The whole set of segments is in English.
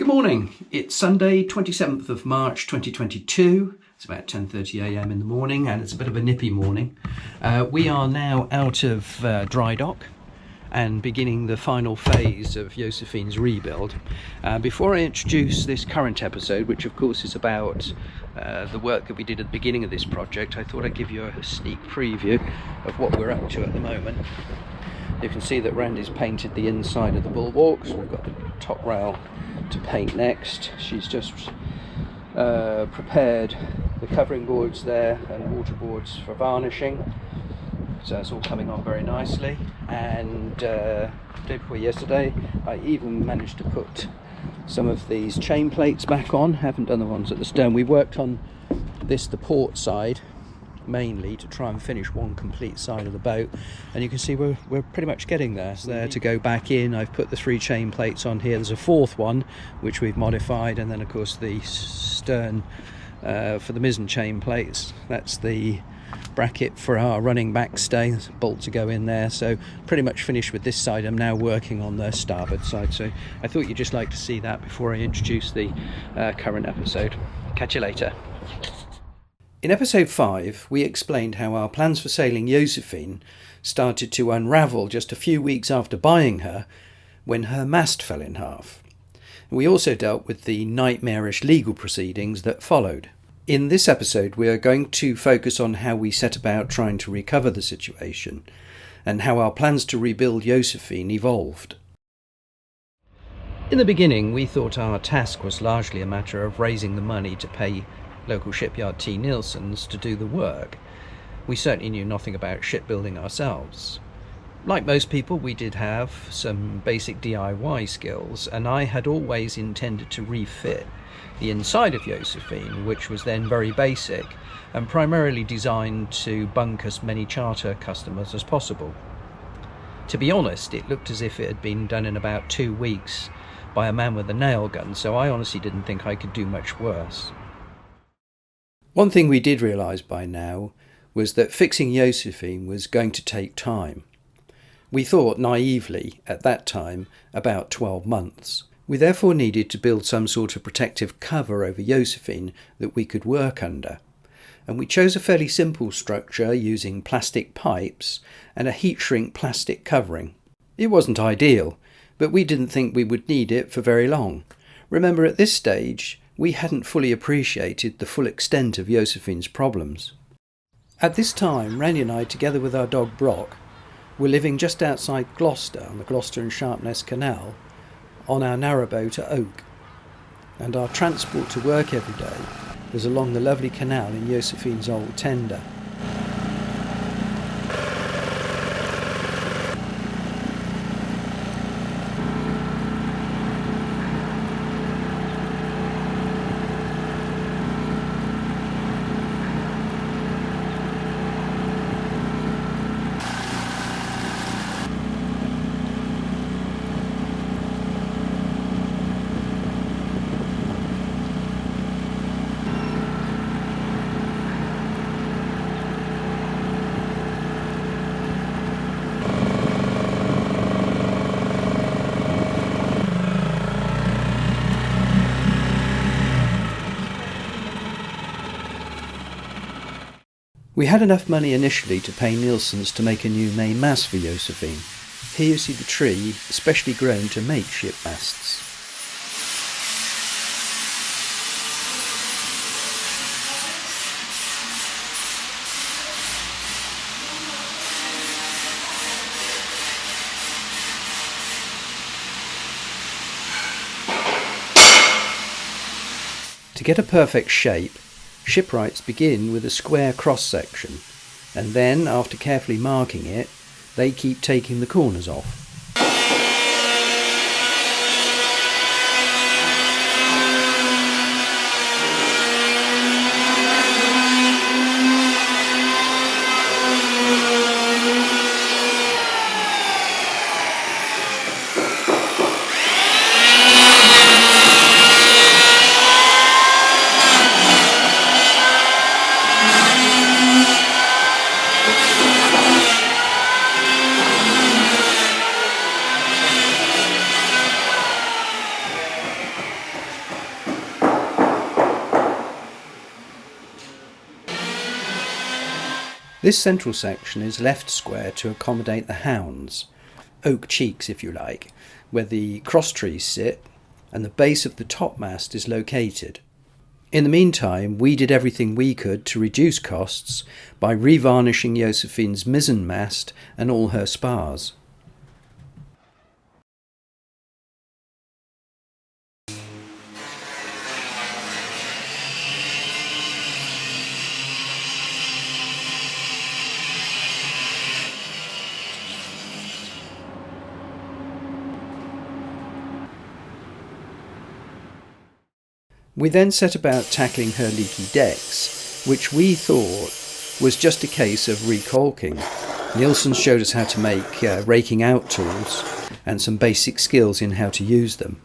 Good morning. It's Sunday, 27th of March 2022. It's about 10:30 a.m. in the morning and it's a bit of a nippy morning. We are now out of dry dock and beginning the final phase of Josefine's rebuild. Before I introduce this current episode, which of course is about the work that we did at the beginning of this project, I thought I'd give you a sneak preview of what we're up to at the moment. You can see that Randy's painted the inside of the bulwarks. We've got the top rail to paint next. She's just prepared the covering boards there and water boards for varnishing. So it's all coming on very nicely. And day before yesterday, I even managed to put some of these chain plates back on. Haven't done the ones at the stern. We worked on this, the port side, mainly to try and finish one complete side of the boat, and you can see we're pretty much getting there. It's there to go back in. I've put the 3 chain plates on here. There's a 4th one which we've modified, and then of course the stern for the mizzen chain plates. That's the bracket for our running backstay. There's a bolt to go in there. So pretty much finished with this side. I'm now working on the starboard side, so I thought you'd just like to see that before I introduce the current episode. Catch you later. In episode 5, we explained how our plans for sailing Josephine started to unravel just a few weeks after buying her, when her mast fell in half. We also dealt with the nightmarish legal proceedings that followed. In this episode, we are going to focus on how we set about trying to recover the situation, and how our plans to rebuild Josephine evolved. In the beginning, we thought our task was largely a matter of raising the money to pay local shipyard T. Nielsen's to do the work. We certainly knew nothing about shipbuilding ourselves. Like most people, we did have some basic DIY skills, and I had always intended to refit the inside of Josephine, which was then very basic and primarily designed to bunk as many charter customers as possible. To be honest, it looked as if it had been done in about 2 weeks by a man with a nail gun, so I honestly didn't think I could do much worse. One thing we did realise by now was that fixing Josephine was going to take time. We thought naively, at that time, about 12 months. We therefore needed to build some sort of protective cover over Josephine that we could work under. And we chose a fairly simple structure using plastic pipes and a heat shrink plastic covering. It wasn't ideal, but we didn't think we would need it for very long. Remember, at this stage, we hadn't fully appreciated the full extent of Josephine's problems. At this time, Randy and I, together with our dog Brock, were living just outside Gloucester on the Gloucester and Sharpness Canal on our narrowboat at Oak, and our transport to work every day was along the lovely canal in Josephine's old tender. We had enough money initially to pay Nielsen's to make a new main mast for Josephine. Here you see the tree, specially grown to make ship masts. To get a perfect shape, shipwrights begin with a square cross-section, and then, after carefully marking it, they keep taking the corners off. This central section is left square to accommodate the hounds, oak cheeks if you like, where the cross trees sit and the base of the topmast is located. In the meantime, we did everything we could to reduce costs by revarnishing Josefine's mizzen mast and all her spars. We then set about tackling her leaky decks, which we thought was just a case of recaulking. Nielsen showed us how to make raking out tools and some basic skills in how to use them.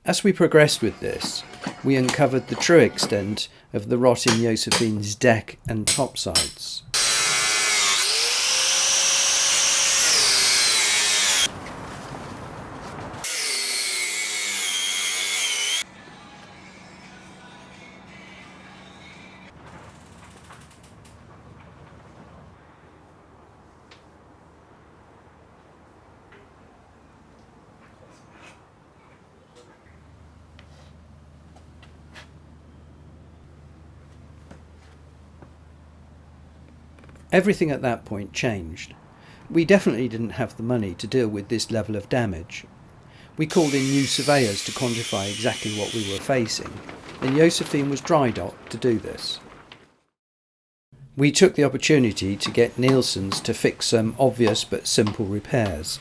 As we progressed with this, we uncovered the true extent of the rot in Josefine's deck and topsides. Everything at that point changed. We definitely didn't have the money to deal with this level of damage. We called in new surveyors to quantify exactly what we were facing, and Josefine was dry docked to do this. We took the opportunity to get Nielsen's to fix some obvious but simple repairs.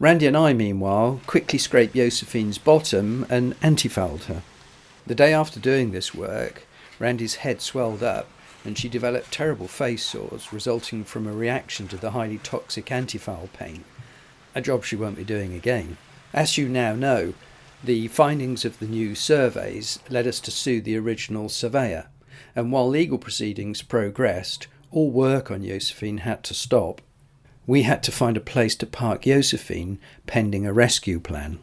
Randy and I, meanwhile, quickly scraped Josefine's bottom and anti-fouled her. The day after doing this work, Randy's head swelled up and she developed terrible face sores resulting from a reaction to the highly toxic anti-foul paint, a job she won't be doing again. As you now know, the findings of the new surveys led us to sue the original surveyor, and while legal proceedings progressed, all work on Josefine had to stop. We had to find a place to park Josefine pending a rescue plan.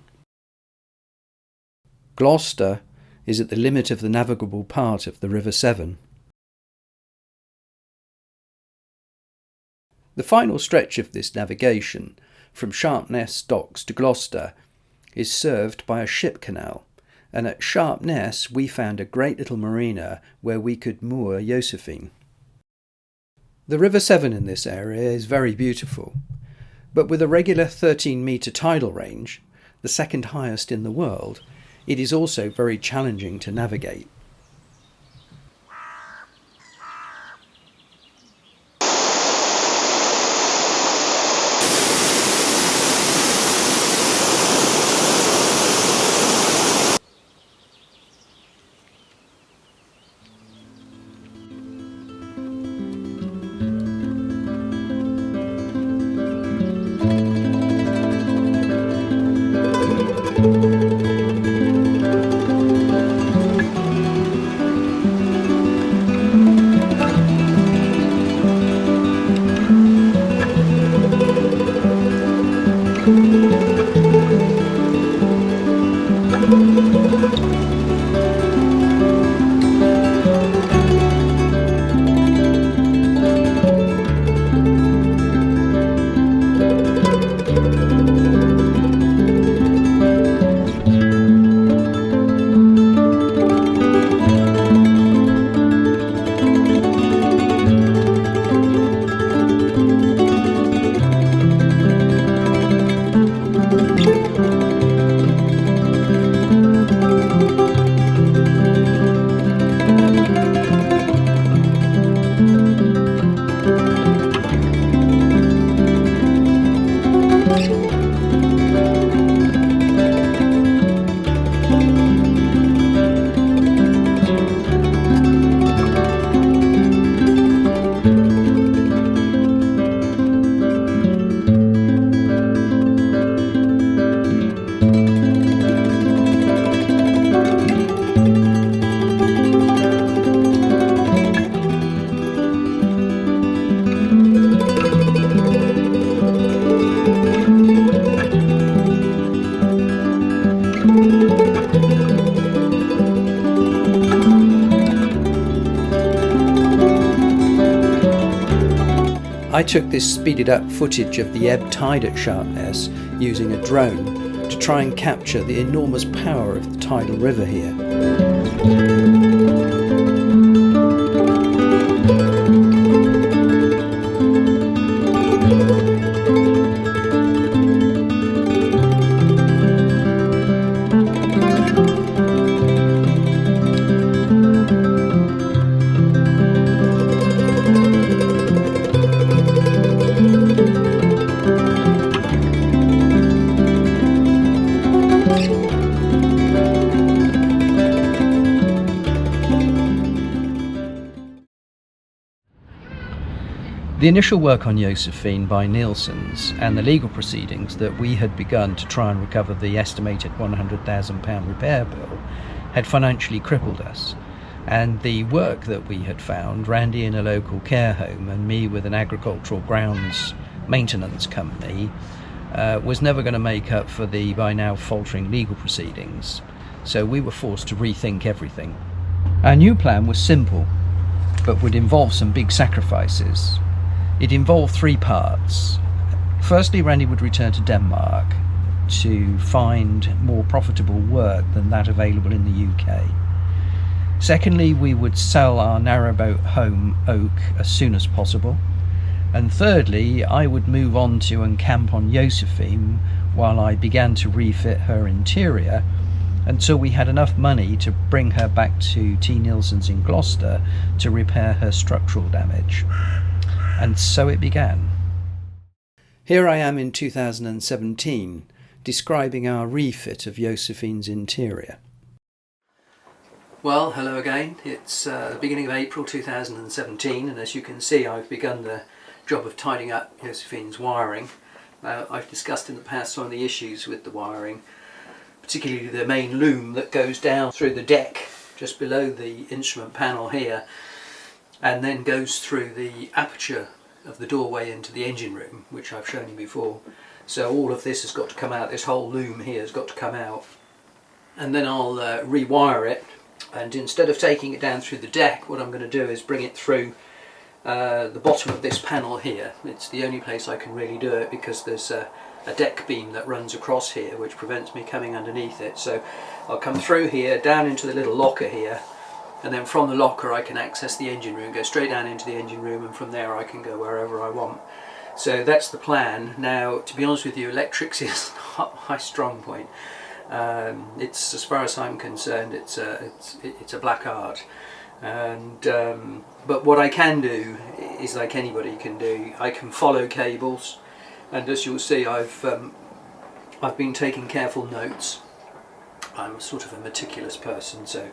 Gloucester is at the limit of the navigable part of the River Severn. The final stretch of this navigation, from Sharpness docks to Gloucester, is served by a ship canal, and at Sharpness we found a great little marina where we could moor Josephine. The River Severn in this area is very beautiful, but with a regular 13-metre tidal range, the second highest in the world, it is also very challenging to navigate. I took this speeded up footage of the ebb tide at Sharpness using a drone to try and capture the enormous power of the tidal river here. The initial work on Josefine by Nielsen's and the legal proceedings that we had begun to try and recover the estimated £100,000 repair bill had financially crippled us, and the work that we had found, Randy in a local care home and me with an agricultural grounds maintenance company, was never going to make up for the by now faltering legal proceedings, so we were forced to rethink everything. Our new plan was simple, but would involve some big sacrifices. It involved three parts. Firstly, Randy would return to Denmark to find more profitable work than that available in the UK. Secondly, we would sell our narrowboat home Oak as soon as possible. And thirdly, I would move on to encamp on Josephine while I began to refit her interior until we had enough money to bring her back to T. Nielsen's in Gloucester to repair her structural damage. And so it began. Here I am in 2017, describing our refit of Josephine's interior. Well, hello again. It's the beginning of April 2017, and as you can see, I've begun the job of tidying up Josephine's wiring. I've discussed in the past some of the issues with the wiring, particularly the main loom that goes down through the deck just below the instrument panel here, and then goes through the aperture of the doorway into the engine room, which I've shown you before. So all of this has got to come out, this whole loom here has got to come out, and then I'll rewire it, and instead of taking it down through the deck, what I'm going to do is bring it through the bottom of this panel here. It's the only place I can really do it because there's a deck beam that runs across here which prevents me coming underneath it. So I'll come through here, down into the little locker here, and then from the locker I can access the engine room, go straight down into the engine room, and from there I can go wherever I want. So that's the plan. Now, to be honest with you, electrics is not my strong point. It's, as far as I'm concerned, it's a black art. And but what I can do is like anybody can do. I can follow cables, and as you'll see, I've been taking careful notes. I'm sort of a meticulous person, so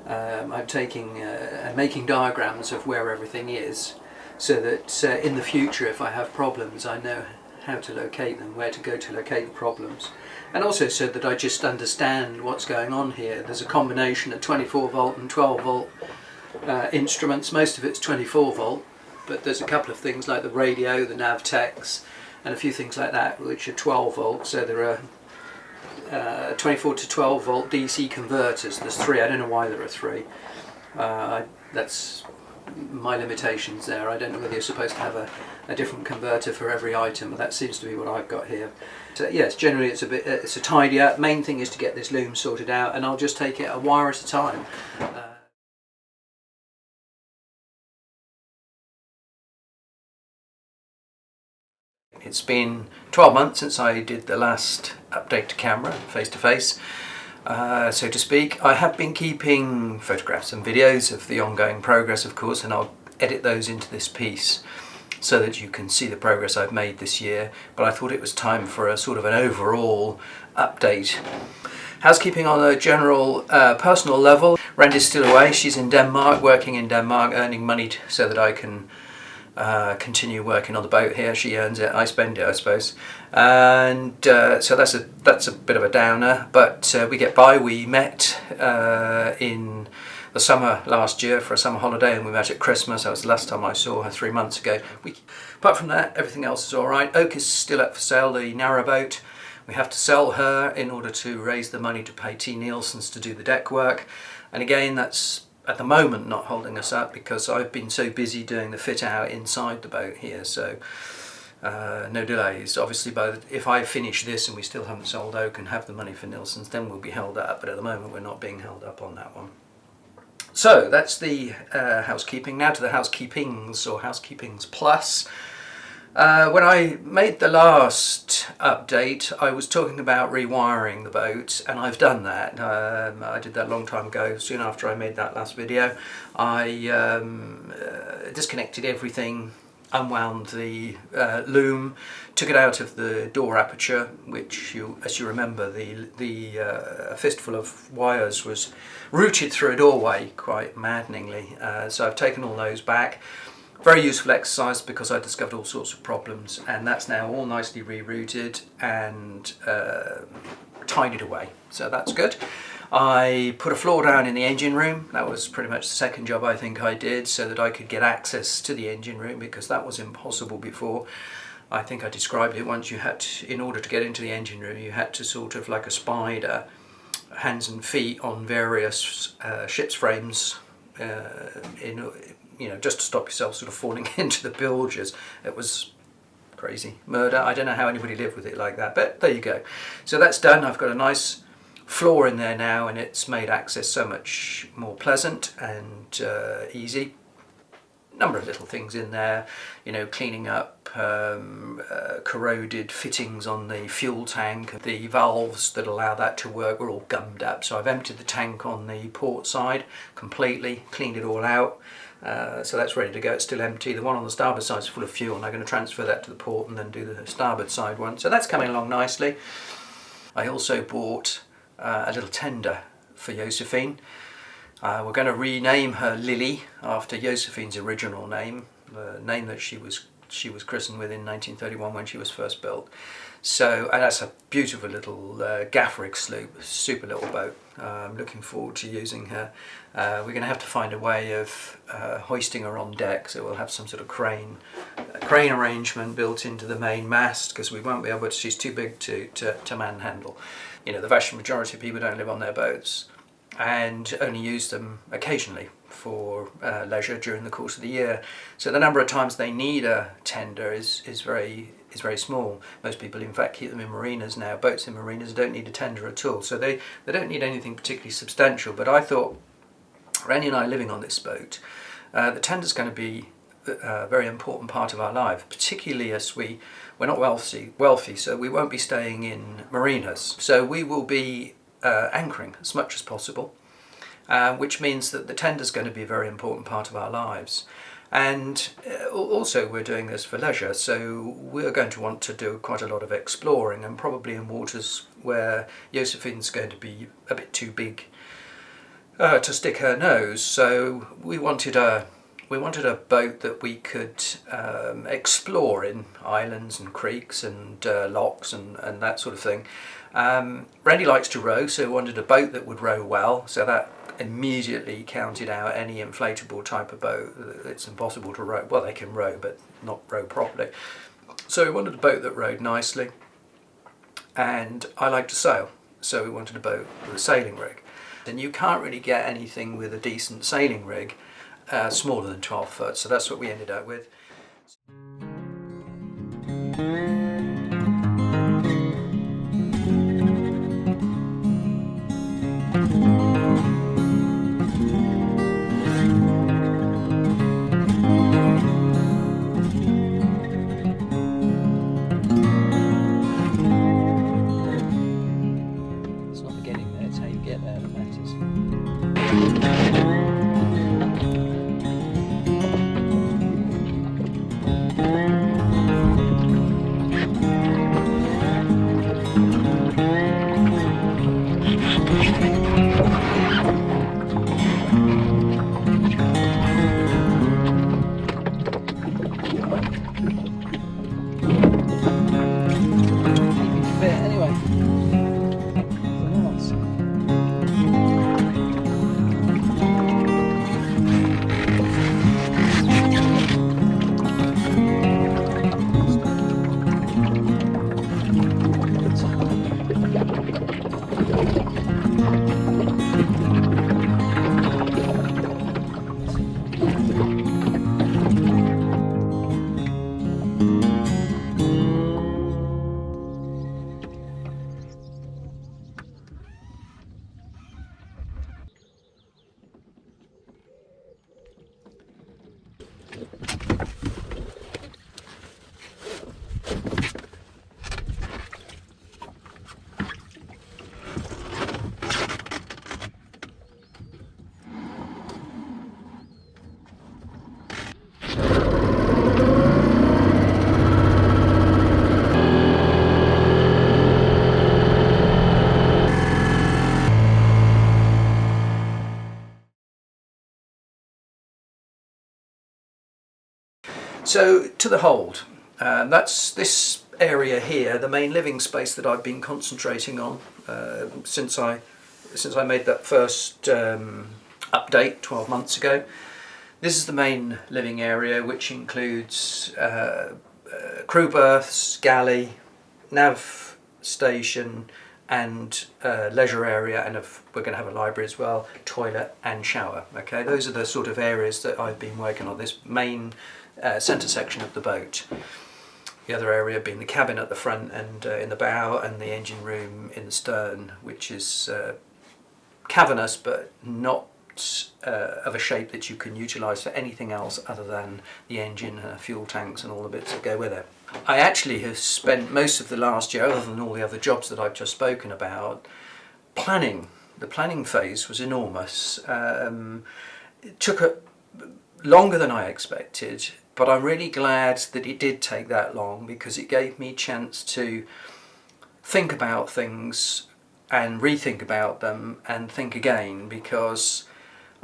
I'm taking and making diagrams of where everything is, so that in the future, if I have problems, I know how to locate them, where to go to locate the problems, and also so that I just understand what's going on here. There's a combination of 24 volt and 12 volt instruments. Most of it's 24 volt, but there's a couple of things like the radio, the Navtex, and a few things like that which are 12 volt. So there are 24 to 12 volt DC converters. There's three. I don't know why there are three. That's my limitations there. I don't know whether you're supposed to have a different converter for every item, but that seems to be what I've got here. So yes, generally it's a tidy up. Main thing is to get this loom sorted out, and I'll just take it a wire at a time. It's been 12 months since I did the last update to camera, face to face, so to speak. I have been keeping photographs and videos of the ongoing progress, of course, and I'll edit those into this piece so that you can see the progress I've made this year. But I thought it was time for a sort of an overall update. Housekeeping on a general personal level. Randy's still away. She's in Denmark, working in Denmark, earning money so that I can continue working on the boat here. She earns it, I spend it, I suppose. And so that's a bit of a downer, but we get by. We met in the summer last year for a summer holiday, and we met at Christmas. That was the last time I saw her 3 months ago. Apart from that, everything else is all right. Oak is still up for sale, the narrowboat. We have to sell her in order to raise the money to pay T. Nielsen's to do the deck work. And again, that's at the moment not holding us up because I've been so busy doing the fit out inside the boat here, so no delays. Obviously, if I finish this and we still haven't sold Oak and have the money for Nielsen's, then we'll be held up, but at the moment we're not being held up on that one. So that's the housekeeping. Now to the housekeepings, or housekeepings plus. When I made the last update, I was talking about rewiring the boat, and I've done that. I did that a long time ago, soon after I made that last video. I disconnected everything, unwound the loom, took it out of the door aperture, which, as you remember, a fistful of wires was routed through a doorway quite maddeningly. So I've taken all those back. Very useful exercise because I discovered all sorts of problems, and that's now all nicely rerouted and tidied away, so that's good. I put a floor down in the engine room. That was pretty much the second job I think I did, so that I could get access to the engine room, because that was impossible before. I think I described it once. You had to, in order to get into the engine room, you had to sort of like a spider, hands and feet on various ship's frames, just to stop yourself sort of falling into the bilges. It was crazy murder. I don't know how anybody lived with it like that, but there you go. So that's done. I've got a nice floor in there now, and it's made access so much more pleasant and easy. Number of little things in there, cleaning up corroded fittings on the fuel tank. The valves that allow that to work were all gummed up, so I've emptied the tank on the port side completely, cleaned it all out. So that's ready to go. It's still empty. The one on the starboard side is full of fuel, and I'm going to transfer that to the port and then do the starboard side one. So that's coming along nicely. I also bought a little tender for Josephine. We're going to rename her Lily after Josephine's original name, the name that she was christened with in 1931 when she was first built. So, and that's a beautiful little gaff-rig sloop, super little boat. I'm looking forward to using her. We're going to have to find a way of hoisting her on deck, so we'll have some sort of crane arrangement built into the main mast, because we won't be able to, she's too big to manhandle. The vast majority of people don't live on their boats and only use them occasionally for leisure during the course of the year. So the number of times they need a tender is very small. Most people in fact keep them in marinas now. Boats in marinas don't need a tender at all, so they don't need anything particularly substantial. But I thought, Randy and I are living on this boat, the tender's going to be a very important part of our life, particularly as we're not wealthy, so we won't be staying in marinas. So we will be anchoring as much as possible, which means that the tender's going to be a very important part of our lives. And also we're doing this for leisure, so we're going to want to do quite a lot of exploring, and probably in waters where Josephine's going to be a bit too big to stick her nose. So we wanted a boat that we could explore in islands and creeks and locks and that sort of thing. Randy likes to row, so we wanted a boat that would row well, so that immediately counted out any inflatable type of boat. It's impossible to row. Well, they can row, but not row properly. So we wanted a boat that rowed nicely, and I like to sail, so we wanted a boat with a sailing rig. And you can't really get anything with a decent sailing rig smaller than 12 foot, so that's what we ended up with. So to the hold, that's this area here, the main living space that I've been concentrating on since I made that first update 12 months ago. This is the main living area, which includes crew berths, galley, nav station, and leisure area, and we're going to have a library as well, toilet and shower. Okay, those are the sort of areas that I've been working on, this main centre section of the boat. The other area being the cabin at the front and in the bow, and the engine room in the stern, which is cavernous but not of a shape that you can utilise for anything else other than the engine, fuel tanks and all the bits that go with it. I actually have spent most of the last year, other than all the other jobs that I've just spoken about, planning. The planning phase was enormous. It took longer than I expected, but I'm really glad that it did take that long, because it gave me a chance to think about things and rethink about them and think again, because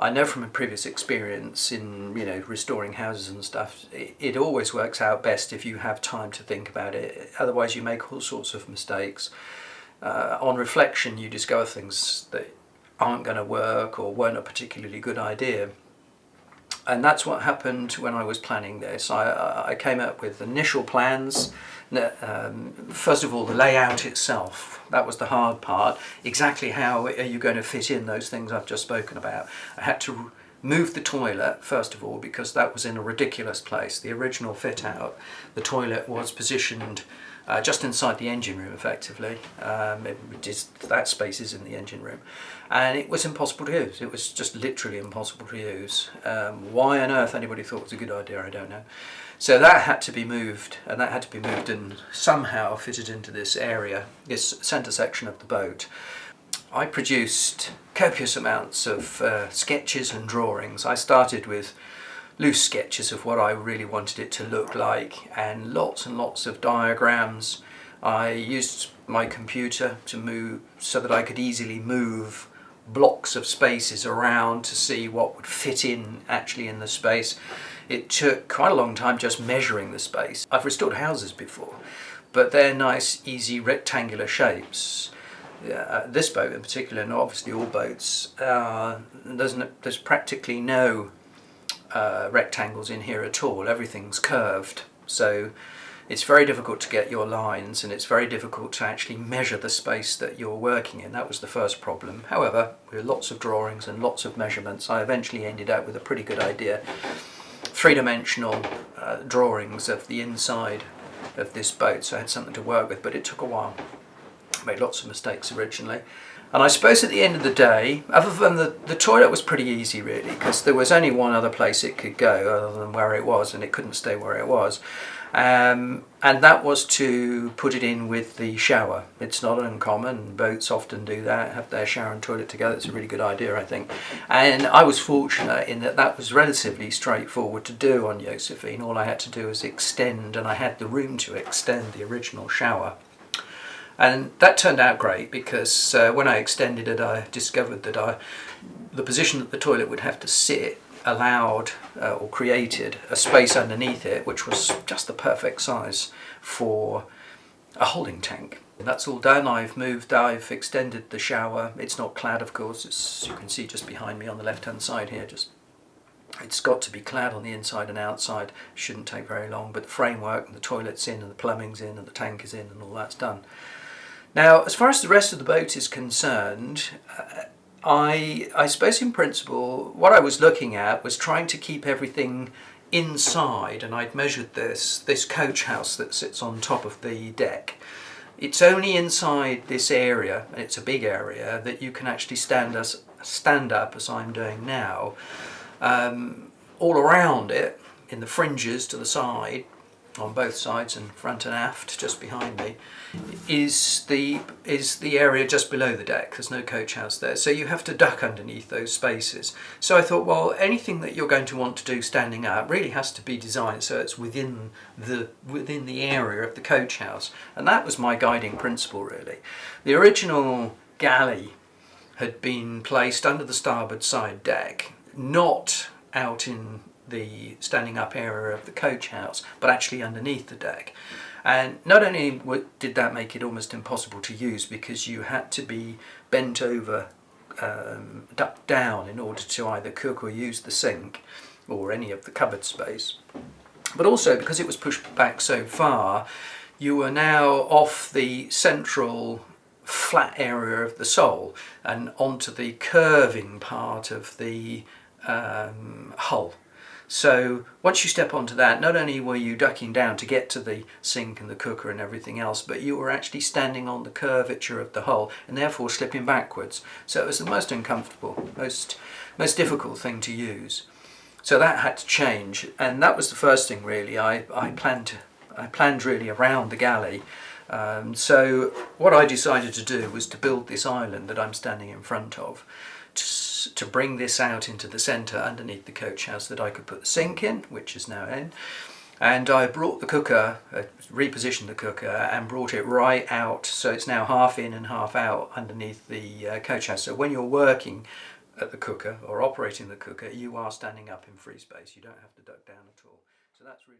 I know from a previous experience in restoring houses and stuff, it always works out best if you have time to think about it. Otherwise you make all sorts of mistakes. On reflection you discover things that aren't going to work or weren't a particularly good idea. And that's what happened when I was planning this. I came up with initial plans. First of all, the layout itself, that was the hard part. Exactly how are you going to fit in those things I've just spoken about? I had to move the toilet, first of all, because that was in a ridiculous place. The original fit out, the toilet was positioned just inside the engine room, effectively. That space is in the engine room, and it was impossible to use. It was just literally impossible to use. Why on earth anybody thought it was a good idea, I don't know. So that had to be moved, and somehow fitted into this area, this centre section of the boat. I produced copious amounts of sketches and drawings. I started with loose sketches of what I really wanted it to look like, and lots of diagrams. I used my computer to move so that I could easily move blocks of spaces around to see what would fit in actually in the space. It took quite a long time just measuring the space. I've restored houses before, but they're nice, easy, rectangular shapes. This boat in particular, and obviously all boats, there's practically no rectangles in here at all. Everything's curved, so it's very difficult to get your lines, and it's very difficult to actually measure the space that you're working in. That was the first problem. However, with lots of drawings and lots of measurements, I eventually ended up with a pretty good idea. Three-dimensional drawings of the inside of this boat, so I had something to work with, but it took a while. I made lots of mistakes originally. And I suppose at the end of the day, other than the toilet was pretty easy really, because there was only one other place it could go other than where it was, and it couldn't stay where it was. And that was to put it in with the shower. It's not uncommon, boats often do that, have their shower and toilet together. It's a really good idea, I think. And I was fortunate in that was relatively straightforward to do on Josefine. All I had to do was extend, and I had the room to extend the original shower. And that turned out great, because when I extended it, I discovered that the position that the toilet would have to sit allowed or created a space underneath it which was just the perfect size for a holding tank. That's all done. I've extended the shower. It's not clad, of course. As you can see just behind me on the left hand side here, it's got to be clad on the inside and outside. Shouldn't take very long, but the framework and the toilet's in and the plumbing's in and the tank is in and all that's done. Now, as far as the rest of the boat is concerned, I suppose in principle what I was looking at was trying to keep everything inside, and I'd measured this coach house that sits on top of the deck. It's only inside this area, and it's a big area, that you can actually stand up as I'm doing now. All around it, in the fringes to the side, on both sides and front and aft, just behind me, is the area just below the deck. There's no coach house there, so you have to duck underneath those spaces. So I thought, well, anything that you're going to want to do standing up really has to be designed so it's within the area of the coach house, and that was my guiding principle really. The original galley had been placed under the starboard side deck, not out in the standing up area of the coach house, but actually underneath the deck. And not only did that make it almost impossible to use, because you had to be bent over, ducked down, in order to either cook or use the sink or any of the cupboard space, but also because it was pushed back so far, you were now off the central flat area of the sole and onto the curving part of the hull. So once you step onto that, not only were you ducking down to get to the sink and the cooker and everything else, but you were actually standing on the curvature of the hull and therefore slipping backwards. So it was the most uncomfortable, most difficult thing to use. So that had to change, and that was the first thing really I planned really around the galley. So what I decided to do was to build this island that I'm standing in front of, to bring this out into the centre underneath the coach house, that I could put the sink in, which is now in, and I brought the cooker, repositioned the cooker and brought it right out, so it's now half in and half out underneath the coach house. So when you're working at the cooker or operating the cooker, you are standing up in free space. You don't have to duck down at all. So that's really